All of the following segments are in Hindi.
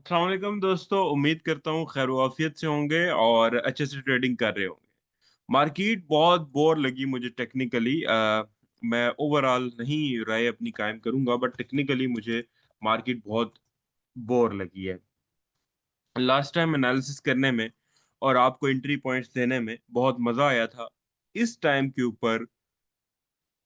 अस्सलाम वालेकुम दोस्तों, उम्मीद करता हूँ खैर आफियत से होंगे और अच्छे से ट्रेडिंग कर रहे होंगे। मार्केट बहुत बोर लगी मुझे टेक्निकली। मैं ओवरऑल नहीं राय अपनी कायम करूंगा, बट टेक्निकली मुझे मार्केट बहुत बोर लगी है। लास्ट टाइम एनालिसिस करने में और आपको एंट्री पॉइंट्स देने में बहुत मजा आया था। इस टाइम के ऊपर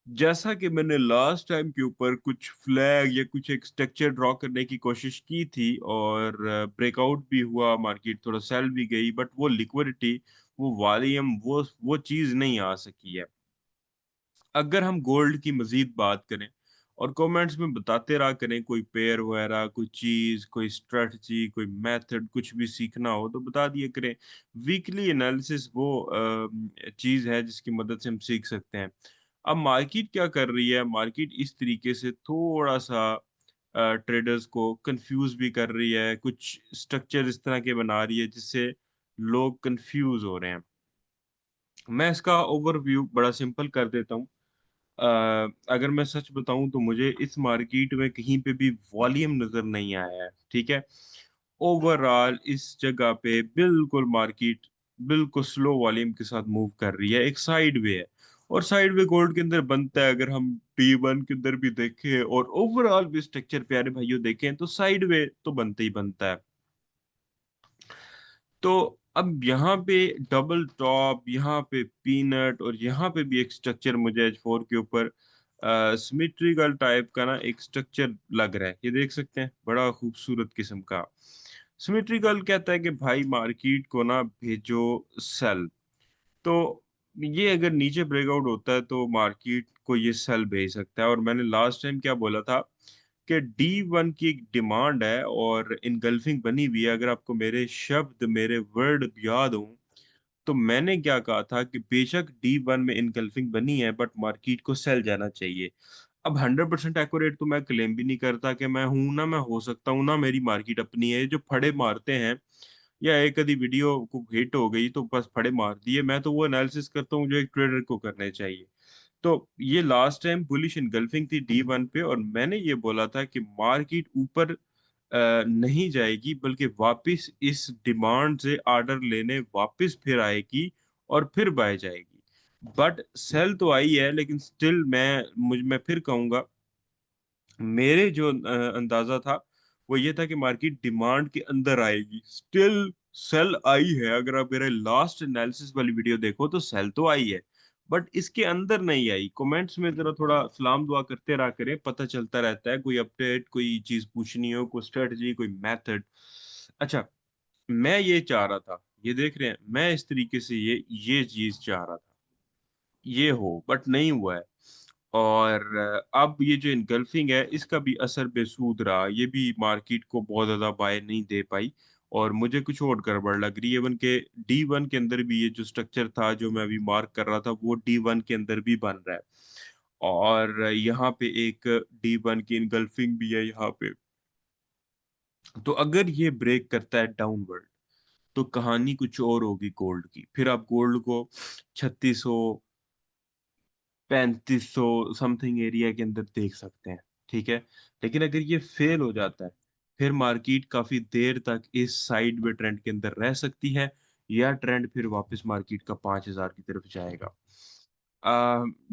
जैसा कि मैंने लास्ट टाइम के ऊपर कुछ फ्लैग या कुछ एक स्ट्रक्चर ड्रॉ करने की कोशिश की थी और ब्रेकआउट भी हुआ, मार्केट थोड़ा सेल भी गई, बट वो लिक्विडिटी, वो वॉल्यूम, वो चीज नहीं आ सकी है। अगर हम गोल्ड की मजीद बात करें और कमेंट्स में बताते रहा करें, कोई पेयर वगैरह, कोई चीज, कोई स्ट्रेटजी, कोई मेथड, कुछ भी सीखना हो तो बता दिया करें। वीकली एनालिसिस वो चीज है जिसकी मदद से हम सीख सकते हैं। अब मार्केट क्या कर रही है? मार्केट इस तरीके से थोड़ा सा ट्रेडर्स को कंफ्यूज भी कर रही है, कुछ स्ट्रक्चर इस तरह के बना रही है जिससे लोग कंफ्यूज हो रहे हैं। मैं इसका ओवरव्यू बड़ा सिंपल कर देता हूँ। अगर मैं सच बताऊं तो मुझे इस मार्केट में कहीं पे भी वॉल्यूम नजर नहीं आया है, ठीक है। ओवरऑल इस जगह पे बिल्कुल मार्केट बिल्कुल स्लो वॉल्यूम के साथ मूव कर रही है, एक साइड वे है। और साइड वे गोल्ड के अंदर बनता है, अगर हम T1 के अंदर भी देखें और ओवरऑल भी स्ट्रक्चर प्यारे भाइयों देखें तो साइड वे तो बनता ही बनता है। तो अब यहाँ पे डबल टॉप, यहाँ पे पीनट और यहाँ पे भी एक स्ट्रक्चर मुझे H4 के ऊपर सिमेट्रिकल टाइप का ना एक स्ट्रक्चर लग रहा है। ये देख सकते हैं, बड़ा खूबसूरत किस्म का सिमेट्रिकल। कहता है कि भाई मार्केट को ना भेजो सेल। तो ये अगर नीचे ब्रेकआउट होता है तो मार्केट को ये सेल भेज सकता है। और मैंने लास्ट टाइम क्या बोला था कि D1 की एक डिमांड है और इनगल्फिंग बनी हुई है। अगर आपको मेरे शब्द, मेरे वर्ड याद हो तो मैंने क्या कहा था कि बेशक D1 में इनगल्फिंग बनी है बट मार्केट को सेल जाना चाहिए। अब 100% एक्यूरेट तो मैं क्लेम भी नहीं करता कि मैं हूं ना, मैं हो सकता हूं ना, मेरी मार्केट अपनी है। जो फड़े मारते हैं या एक आधी वीडियो को हिट हो गई तो बस फड़े मार दिए, मैं तो वो एनालिसिस करता हूँ जो एक ट्रेडर को करने चाहिए। तो ये लास्ट टाइम बुलिश इनगल्फिंग थी D1 पे और मैंने ये बोला था कि मार्केट ऊपर नहीं जाएगी बल्कि वापस इस डिमांड से ऑर्डर लेने वापस फिर आएगी और फिर बाय जाएगी। बट सेल तो आई है, लेकिन स्टिल मैं फिर कहूंगा, मेरे जो अंदाजा था वो ये था कि मार्केट डिमांड के अंदर आएगी। स्टिल सेल आई है। अगर आप मेरे लास्ट एनालिसिस वाली वीडियो देखो तो सेल तो आई है बट इसके अंदर नहीं आई। कमेंट्स में जरा थोड़ा सलाम दुआ करते रहा करें, पता चलता रहता है, कोई अपडेट, कोई चीज पूछनी हो, कोई स्ट्रेटजी, कोई मेथड। अच्छा, मैं ये चाह रहा था, ये देख रहे हैं, मैं इस तरीके से ये चीज चाह रहा था ये हो, बट नहीं हुआ है। और अब ये जो इनगल्फिंग है इसका भी असर बेसूद रहा, ये भी मार्केट को बहुत ज्यादा बाय नहीं दे पाई। और मुझे कुछ और गड़बड़ लग रही है। इवन के D1 के अंदर भी ये जो स्ट्रक्चर था जो मैं अभी मार्क कर रहा था वो D1 के अंदर भी बन रहा है। और यहाँ पे एक D1 की इनगल्फिंग भी है यहाँ पे। तो अगर ये ब्रेक करता है डाउनवर्ड तो कहानी कुछ और होगी गोल्ड की। फिर आप गोल्ड को 3600, 3500 समथिंग एरिया के अंदर देख सकते हैं, ठीक है। लेकिन अगर ये फेल हो जाता है फिर मार्केट काफी देर तक इस साइड वे ट्रेंड के अंदर रह सकती है, या ट्रेंड फिर वापस मार्केट का 5000 की तरफ जाएगा।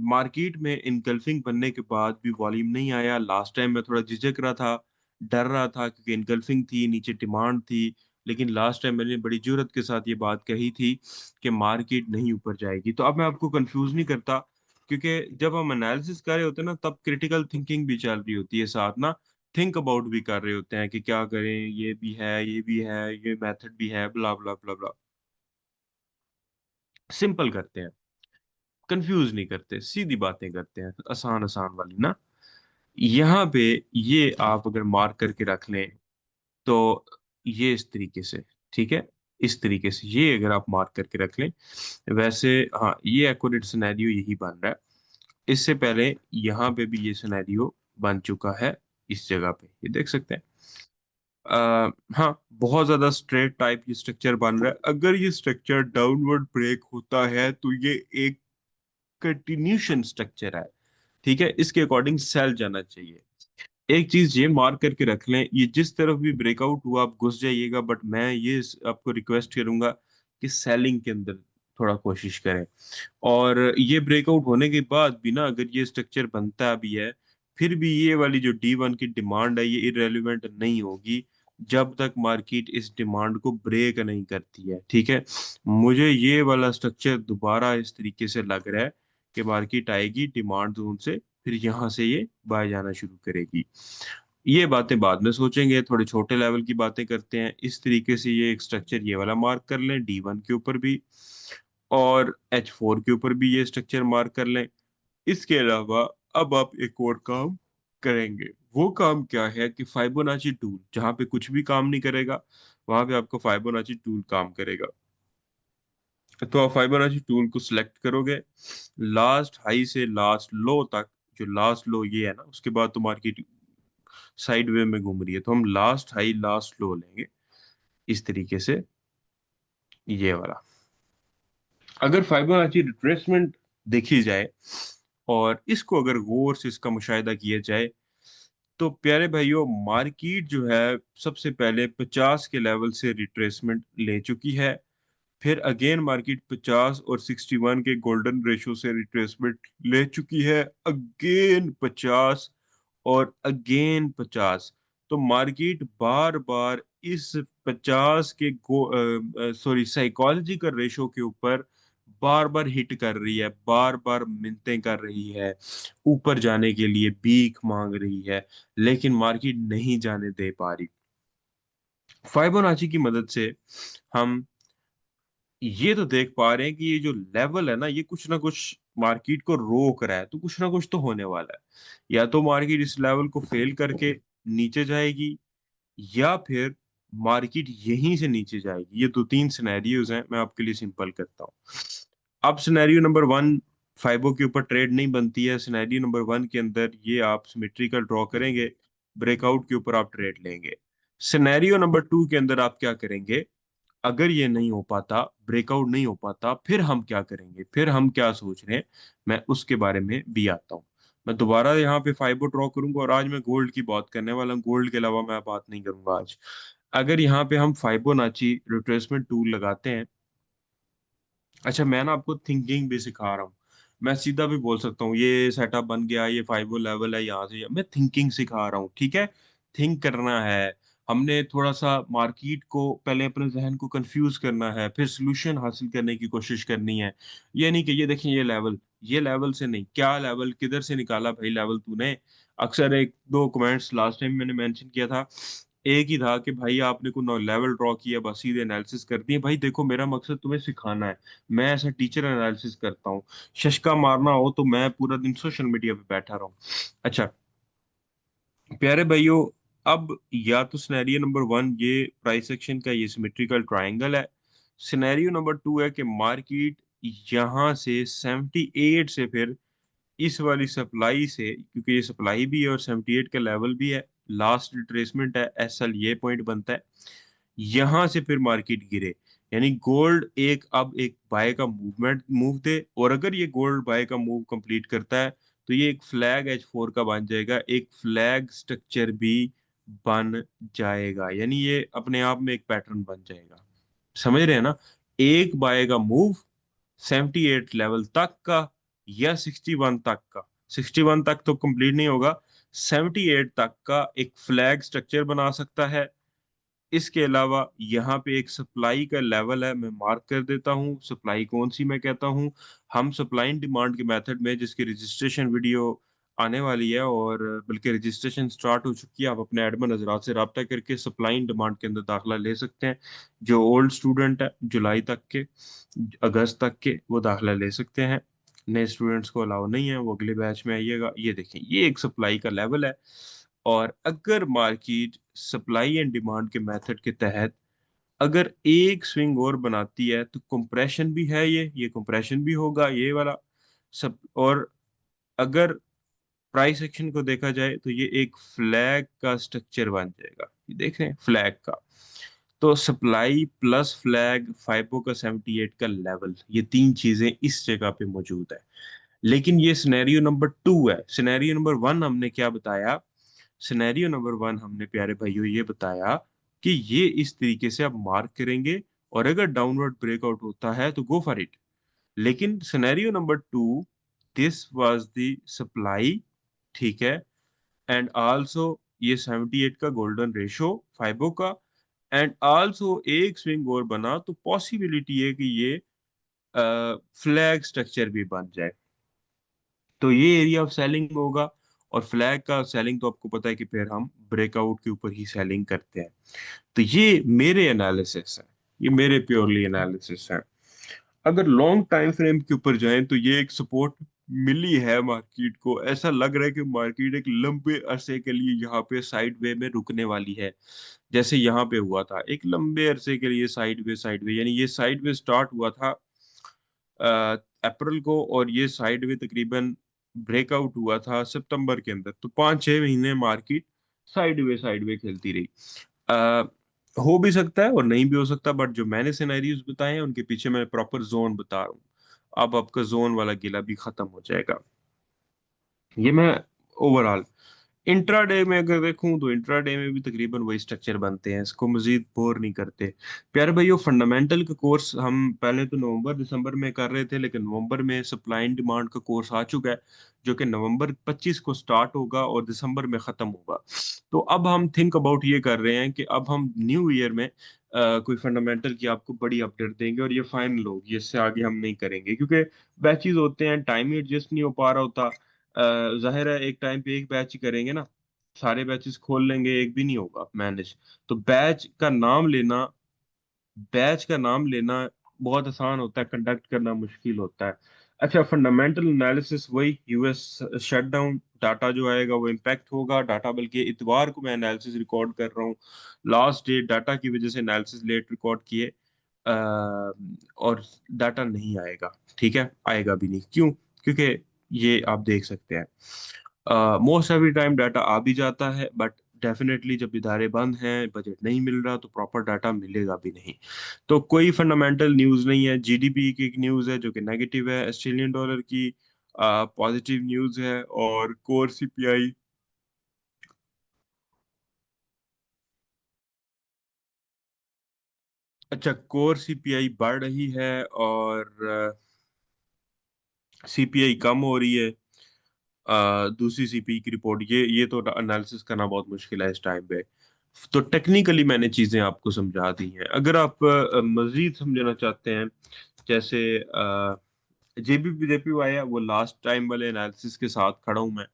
मार्केट में इनगल्फिंग बनने के बाद भी वॉल्यूम नहीं आया। लास्ट टाइम मैं थोड़ा झिझक रहा था, डर रहा था, क्योंकि इनगल्फिंग थी, नीचे डिमांड थी। लेकिन लास्ट टाइम मैंने बड़ी जुर्रत के साथ ये बात कही थी कि मार्केट नहीं ऊपर जाएगी। तो अब मैं आपको कंफ्यूज नहीं करता, क्योंकि जब हम एनालिसिस कर रहे होते हैं ना तब क्रिटिकल थिंकिंग भी चल रही होती है साथ ना। थिंक अबाउट भी कर रहे होते हैं कि क्या करें, ये भी है, ये भी है, ये मेथड भी है, ब्ला ब्ला ब्ला ब्ला। सिंपल करते हैं, कंफ्यूज नहीं करते, सीधी बातें करते हैं, आसान आसान वाली ना। यहाँ पे ये आप अगर मार्क करके रख लें तो ये इस तरीके से, ठीक है, इस तरीके से ये अगर आप मार्क करके रख लें, वैसे हाँ ये एक्यूरेट सिनेरियो यही बन रहा है। इससे पहले यहाँ पे भी ये सिनेरियो बन चुका है, इस जगह पे ये देख सकते हैं। हाँ, बहुत ज्यादा स्ट्रेट टाइप ये स्ट्रक्चर बन रहा है। अगर ये स्ट्रक्चर डाउनवर्ड ब्रेक होता है तो ये एक कंटिन्यूशन स्ट्रक्चर है, ठीक है, इसके अकॉर्डिंग सेल जाना चाहिए। एक चीज ये मार्क करके रख लें, ये जिस तरफ भी ब्रेकआउट हुआ आप घुस जाइएगा, बट मैं ये आपको रिक्वेस्ट करूंगा कि सेलिंग के अंदर थोड़ा कोशिश करें। और ये ब्रेकआउट होने के बाद भी ना, अगर ये स्ट्रक्चर बनता भी है, फिर भी ये वाली जो D1 की डिमांड है ये इरेलीवेंट नहीं होगी जब तक मार्केट इस डिमांड को ब्रेक नहीं करती है। ठीक है, मुझे ये वाला स्ट्रक्चर दोबारा इस तरीके से लग रहा है कि मार्केट आएगी डिमांड जोन से, फिर यहाँ से ये बाय जाना शुरू करेगी। ये बातें बाद में सोचेंगे, थोड़े छोटे लेवल की बातें करते हैं। इस तरीके से ये एक स्ट्रक्चर ये वाला मार्क कर लें D1 के ऊपर भी, और H4 के ऊपर भी ये स्ट्रक्चर मार्क कर लें। इसके अलावा अब आप एक और काम करेंगे। वो काम क्या है कि फाइबोनाची टूल, जहां पे कुछ भी काम नहीं करेगा वहां पे आपको फाइबोनाची टूल काम करेगा। तो आप फाइबोनाची टूल को सिलेक्ट करोगे, लास्ट हाई से लास्ट लो तक, जो लास्ट लो ये है ना, उसके बाद तो मार्केट साइड वे में घूम रही है, तो हम लास्ट हाई लास्ट लो लेंगे इस तरीके से, ये वाला। अगर फाइबोनाची रिट्रेसमेंट देखी जाए और इसको अगर गौर से इसका मुशाहिदा किया जाए, तो प्यारे भाइयों मार्केट जो है सबसे पहले 50 के लेवल से रिट्रेसमेंट ले चुकी है। फिर अगेन मार्केट 50 और 61 के गोल्डन रेशो से रिट्रेसमेंट ले चुकी है, अगेन 50 और अगेन 50। तो मार्केट बार बार इस 50 के सॉरी साइकोलॉजिकल रेशो के ऊपर बार बार हिट कर रही है, बार बार मिन्नतें कर रही है, ऊपर जाने के लिए भीख मांग रही है, लेकिन मार्केट नहीं जाने दे पा रही। फाइबोनाची की मदद से हम ये तो देख पा रहे हैं कि ये जो लेवल है ना, ये कुछ ना कुछ मार्केट को रोक रहा है, तो कुछ ना कुछ तो होने वाला है। या तो मार्केट इस लेवल को फेल करके नीचे जाएगी, या फिर मार्केट यहीं से नीचे जाएगी। ये दो तीन सिनेरियोज हैं, मैं आपके लिए सिंपल करता हूँ। अब सिनेरियो नंबर वन, फाइबो के ऊपर ट्रेड नहीं बनती है। सिनेरियो नंबर वन के अंदर ये आप सिमेट्रिकल ड्रॉ करेंगे, ब्रेकआउट के ऊपर आप ट्रेड लेंगे। सिनेरियो नंबर टू के अंदर आप क्या करेंगे, अगर ये नहीं हो पाता, ब्रेकआउट नहीं हो पाता, फिर हम क्या करेंगे, फिर हम क्या सोच रहे हैं, मैं उसके बारे में भी आता हूँ। मैं दोबारा यहाँ पे फाइबर ड्रॉ करूंगा, और आज मैं गोल्ड की बात करने वाला हूँ, गोल्ड के अलावा मैं बात नहीं करूंगा आज। अगर यहाँ पे हम फाइबोनाची रिट्रेसमेंट टूल लगाते हैं, अच्छा मैं ना आपको थिंकिंग भी सिखा रहा हूँ। मैं सीधा भी बोल सकता हूँ ये सेटअप बन गया, ये फाइबो लेवल है, यहाँ से मैं थिंकिंग सिखा रहा हूँ। ठीक है, थिंक करना है हमने, थोड़ा सा मार्केट को पहले अपने जहन को कंफ्यूज करना है, फिर सोल्यूशन हासिल करने की कोशिश करनी है। ये नहीं कि ये देखें ये लेवल से नहीं, क्या लेवल किधर से निकाला भाई लेवल तूने। अक्सर एक दो कमेंट्स लास्ट टाइम मैंने मेंशन किया था, एक ही था कि भाई आपने को नो लेवल ड्रॉ किया, बस सीधे एनालिसिस कर दिए। भाई देखो मेरा मकसद तुम्हें सिखाना है, मैं ऐसा टीचर एनालिसिस करता हूँ। शशका मारना हो तो मैं पूरा दिन सोशल मीडिया पे बैठा रहूं। अच्छा प्यारे भाइयों, अब या तो सिनेरियो नंबर वन ये प्राइस एक्शन का ये सिमेट्रिकल ट्रायंगल है। सिनेरियो नंबर टू है कि मार्केट यहाँ से 78 से फिर इस वाली सप्लाई से, क्योंकि ये सप्लाई भी है और 78 का लेवल भी है, लास्ट रिट्रेसमेंट है, SL ये पॉइंट बनता है, यहां से फिर मार्केट गिरे। यानी गोल्ड अब एक बाय का मूव दे, और अगर ये गोल्ड बाय का मूव कंप्लीट करता है, तो ये एक फ्लैग H4 का बन जाएगा, एक फ्लैग स्ट्रक्चर भी बन जाएगा। यानी ये अपने आप में एक पैटर्न बन जाएगा। समझ रहे हैं ना, एक बाय का मूव 78 लेवल तक का, या 61 तक का, 61 तक तो कंप्लीट नहीं होगा, 78 तक का एक फ्लैग स्ट्रक्चर बना सकता है। इसके अलावा यहाँ पे एक सप्लाई का लेवल है, मैं मार्क कर देता हूँ सप्लाई कौन सी मैं कहता हूँ। हम सप्लाई एंड डिमांड के मेथड में, जिसकी रजिस्ट्रेशन वीडियो आने वाली है, और बल्कि रजिस्ट्रेशन स्टार्ट हो चुकी है, आप अपने एडमिन हजरात से रब्ता करके सप्लाई एंड डिमांड के अंदर दाखिला ले सकते हैं। जो ओल्ड स्टूडेंट है जुलाई तक के, अगस्त तक के, वो दाखिला ले सकते हैं। नए स्टूडेंट्स को अलाउ नहीं है, वो अगले बैच में आइएगा। ये देखें ये एक सप्लाई का लेवल है, और अगर मार्केट सप्लाई एंड डिमांड के मेथड के तहत अगर एक स्विंग और बनाती है, तो कंप्रेशन भी है, ये कंप्रेशन भी होगा ये वाला सब। और अगर प्राइस एक्शन को देखा जाए, तो ये एक फ्लैग का स्ट्रक्चर बन जाएगा, ये देख रहे हैं फ्लैग का। तो सप्लाई प्लस फ्लैग, फाइबो का 78 का लेवल, ये तीन चीजें इस जगह पे मौजूद है। लेकिन ये सिनेरियो नंबर टू है। सिनेरियो नंबर वन हमने क्या बताया, सिनेरियो नंबर वन हमने प्यारे भाइयों ये बताया कि ये इस तरीके से आप मार्क करेंगे, और अगर डाउनवर्ड ब्रेकआउट होता है तो गो फॉर इट। लेकिन scenario number two, this was the supply, ठीक है, एंड आल्सो ये 78 का गोल्डन रेशो फाइबो का, एंड आल्सो एक स्विंग और बना तो पॉसिबिलिटी है कि ये फ्लैग स्ट्रक्चर भी बन जाए। तो ये एरिया ऑफ सेलिंग होगा, और फ्लैग का सेलिंग तो आपको पता है कि फिर हम ब्रेकआउट के ऊपर ही सेलिंग करते हैं। तो ये मेरे एनालिसिस है, ये मेरे प्योरली एनालिसिस है। अगर लॉन्ग टाइम फ्रेम के ऊपर जाएं तो ये एक सपोर्ट मिली है मार्केट को, ऐसा लग रहा है कि मार्केट एक लंबे अरसे के लिए यहाँ पे साइड वे में रुकने वाली है। जैसे यहाँ पे हुआ था एक लंबे अरसे के लिए साइड वे, यानी ये साइड वे स्टार्ट हुआ था अप्रैल को, और ये साइड वे तकरीबन ब्रेकआउट हुआ था सितंबर के अंदर। तो 5-6 महीने मार्केट साइड वे खेलती रही। अ, हो भी सकता है और नहीं भी हो सकता, बट जो मैंने सिनेरियोज बताए हैं उनके पीछे मैं प्रॉपर जोन बता रहा हूँ। अब आपका जोन वाला गिला भी खत्म हो जाएगा। ये मैं ओवरऑल इंट्राडे में अगर देखूं तो इंट्राडे में भी तकरीबन वही स्ट्रक्चर बनते हैं, इसको मजीद बोर नहीं करते। प्यारे भाइयों, फंडामेंटल का कोर्स हम पहले तो नवंबर दिसंबर में कर रहे थे, लेकिन नवंबर में सप्लाई एंड डिमांड का कोर्स आ चुका है, जो कि नवंबर 25 को स्टार्ट होगा और दिसंबर में खत्म होगा। तो अब हम थिंक अबाउट ये कर रहे हैं कि अब हम न्यू ईयर में कोई फंडामेंटल की आपको बड़ी अपडेट देंगे, और ये फाइनल होगी, इससे आगे हम नहीं करेंगे, क्योंकि बैचेस होते हैं, टाइम ही एडजस्ट नहीं हो पा रहा होता। जाहिर है एक टाइम पे एक बैच ही करेंगे ना, सारे बैचेस खोल लेंगे, एक भी नहीं होगा मैनेज। तो बैच का नाम लेना बहुत आसान होता है, कंडक्ट करना मुश्किल होता है। अच्छा, फंडामेंटल एनालिसिस वही यूएस शटडाउन डाटा जो आएगा वो इम्पैक्ट होगा डाटा, बल्कि इतवार को मैं एनालिसिस रिकॉर्ड कर रहा हूँ, लास्ट डेट डाटा की वजह से एनालिसिस लेट रिकॉर्ड किए। और डाटा नहीं आएगा, ठीक है, आएगा भी नहीं, क्यों? क्योंकि ये आप देख सकते हैं most of the time data आ भी जाता है, बट डेफिनेटली जब इदारे बंद हैं, बजट नहीं मिल रहा, तो प्रॉपर डाटा मिलेगा भी नहीं। तो कोई फंडामेंटल न्यूज़ नहीं है। जीडीपी की एक न्यूज़ है जो कि नेगेटिव है, ऑस्ट्रेलियन डॉलर की पॉजिटिव न्यूज़ है, और कोर सीपीआई, अच्छा कोर सीपीआई बढ़ रही है, और सीपीआई कम हो रही है। दूसरी सीपी की रिपोर्ट, ये तो एनालिसिस करना बहुत मुश्किल है इस टाइम पे। तो टेक्निकली मैंने चीजें आपको समझा दी हैं। अगर आप मजीद समझना चाहते हैं, जैसे जेबीपी जेपीवाई है, वो लास्ट टाइम वाले एनालिसिस के साथ खड़ा हूं मैं।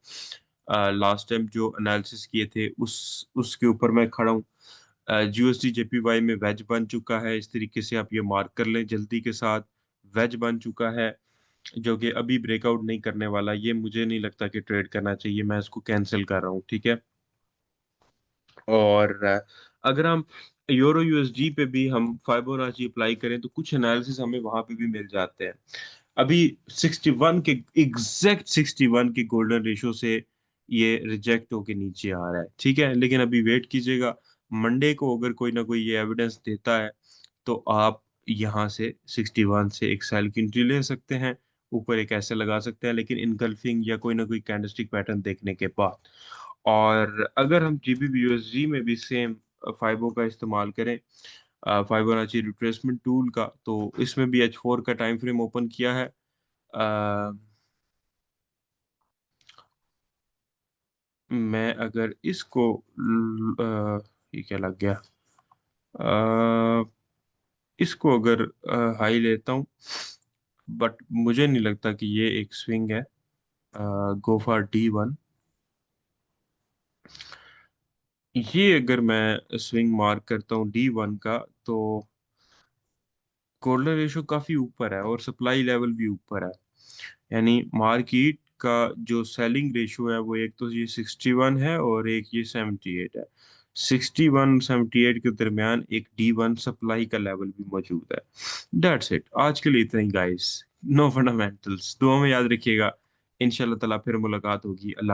लास्ट टाइम जो एनालिसिस किए थे उसके ऊपर मैं खड़ा हूँ। जीओएसटी जेपीवाई में वेज बन चुका है, इस तरीके से आप ये मार्क कर लें जल्दी के साथ। वेज बन चुका है, जो कि अभी ब्रेकआउट नहीं करने वाला, ये मुझे नहीं लगता कि ट्रेड करना चाहिए, मैं इसको कैंसिल कर रहा हूँ, ठीक है। और अगर हम यूरो यूएसडी पे भी हम फाइबोनाची अप्लाई करें तो कुछ एनालिसिस हमें वहां पे भी मिल जाते हैं। अभी 61 के एग्जैक्ट 61 के गोल्डन रेशो से ये रिजेक्ट होके नीचे आ रहा है, ठीक है, लेकिन अभी वेट कीजिएगा। मंडे को अगर कोई ना कोई ये एविडेंस देता है तो आप यहाँ से 61 से एक सेल की एंट्री ले सकते हैं, ऊपर एक ऐसे लगा सकते हैं, लेकिन इनगल्फिंग या कोई ना कोई कैंडलस्टिक पैटर्न देखने के बाद। और अगर हम जीबीबीयूएसजी में भी सेम फाइबो का इस्तेमाल करें, फाइबोनाची रिट्रेसमेंट टूल का, तो इसमें भी H4 का टाइम फ्रेम ओपन किया है। अ, मैं अगर इसको ये क्या लग गया, अ, इसको अगर हाई लेता हूँ, बट मुझे नहीं लगता कि ये एक स्विंग है। Go for D1। ये अगर मैं स्विंग मार्क करता हूँ D1 का, तो गोल्डन रेशो काफी ऊपर है और सप्लाई लेवल भी ऊपर है, यानी मार्केट का जो सेलिंग रेशो है वो एक तो ये 61 है और एक ये 78 है। 61-78 के दरमियान एक D1 सप्लाई का लेवल भी मौजूद है। दैट्स इट, आज के लिए इतना ही गाइस। नो फंडामेंटल्स, दुआ में याद रखिएगा। इंशाल्लाह ताला फिर मुलाकात होगी। अल्लाह